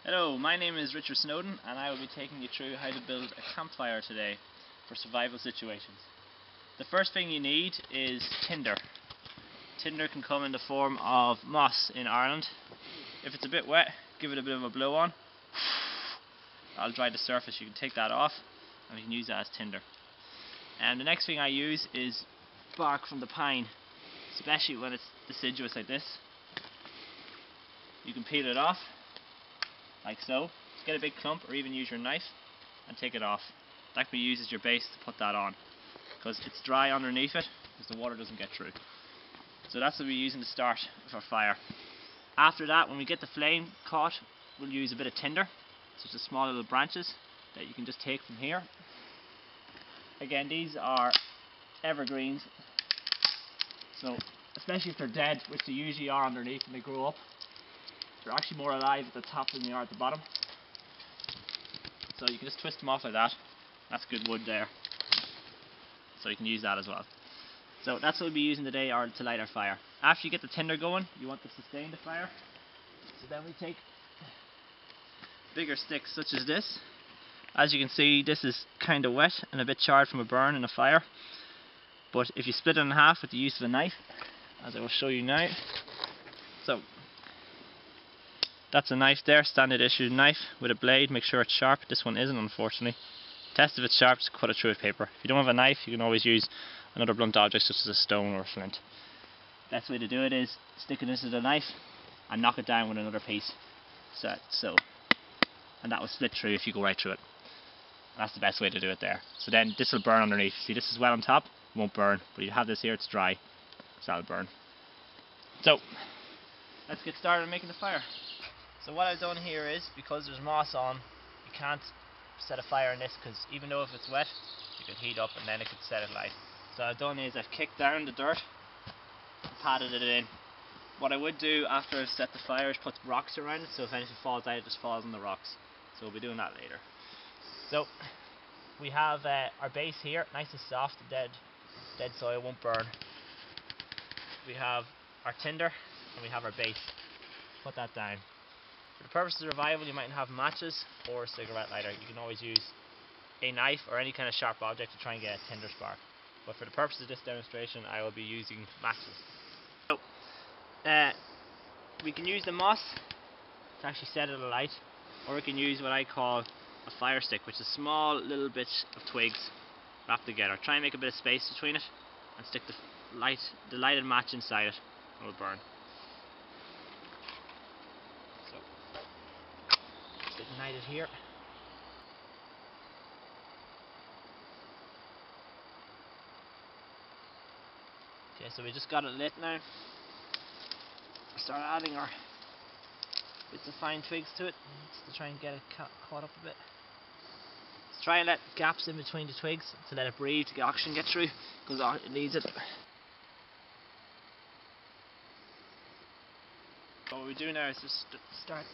Hello, my name is Richard Snowden and I will be taking you through how to build a campfire today for survival situations. The first thing you need is tinder. Tinder can come in the form of moss in Ireland. If it's a bit wet, give it a bit of a blow on. That'll dry the surface. You can take that off and you can use that as tinder. And the next thing I use is bark from the pine, especially when it's deciduous like this. You can peel it off like so, get a big clump, or even use your knife and take it off. That can be used as your base to put that on, because it's dry underneath it, because the water doesn't get through. So that's what we're using to start with our fire. After that, when we get the flame caught, we'll use a bit of tinder, such as small little branches that you can just take from here. Again, these are evergreens, so especially if they're dead, which they usually are underneath when they grow up, they're actually more alive at the top than they are at the bottom. So you can just twist them off like that. That's good wood there. So you can use that as well. So that's what we'll be using today to light our fire. After you get the tinder going, you want to sustain the fire. So then we take bigger sticks such as this. As you can see, this is kind of wet and a bit charred from a burn in a fire. But if you split it in half with the use of a knife, as I will show you now. So that's a knife there, standard issue knife with a blade. Make sure it's sharp. This one isn't, unfortunately. Test if it's sharp, just cut it through with paper. If you don't have a knife, you can always use another blunt object such as a stone or a flint. Best way to do it is sticking this as a knife and knock it down with another piece. So. And that will split through if you go right through it. That's the best way to do it there. So then this will burn underneath. See, this is wet on top, it won't burn. But you have this here, it's dry, so that'll burn. So, let's get started on making the fire. So what I've done here is, because there's moss on, you can't set a fire in this, because even though if it's wet, you can heat up and then it could set it light. So what I've done is I've kicked down the dirt and patted it in. What I would do after I've set the fire is put rocks around it, so if anything falls out, it just falls on the rocks. So we'll be doing that later. So we have our base here, nice and soft, dead soil, won't burn. We have our tinder and we have our base. Put that down. For the purpose of survival, you might have matches or a cigarette lighter. You can always use a knife or any kind of sharp object to try and get a tinder spark. But for the purpose of this demonstration, I will be using matches. So, we can use the moss to actually set it alight, or we can use what I call a fire stick, which is small little bits of twigs wrapped together. Try and make a bit of space between it and stick the lighted match inside it, and it will burn. Ignited here. Okay, so we just got it lit now. Start adding our bits of fine twigs to it just to try and get it caught up a bit. Let's try and let gaps in between the twigs to let it breathe, to get oxygen get through, because it needs it. So what we do now is just start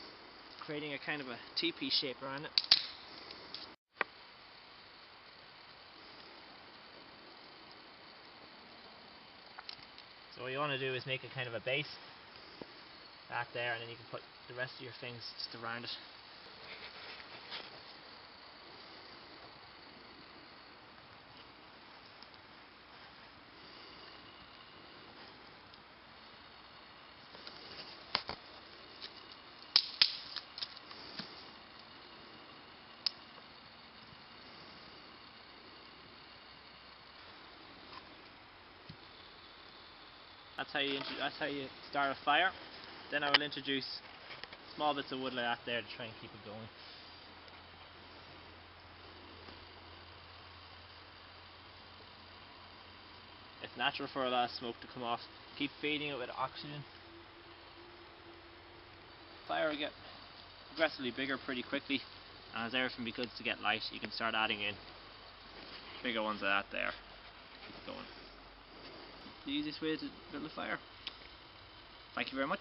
creating a kind of a teepee shape around it. So what you want to do is make a kind of a base, that there, and then you can put the rest of your things just around it. That's how you start a fire. Then I will introduce small bits of wood like that there to try and keep it going. It's natural for a lot of smoke to come off. Keep feeding it with oxygen. Fire will get progressively bigger pretty quickly, and as everything begins to get light, you can start adding in bigger ones like that there. Keep it going. The easiest way to build a fire. Thank you very much.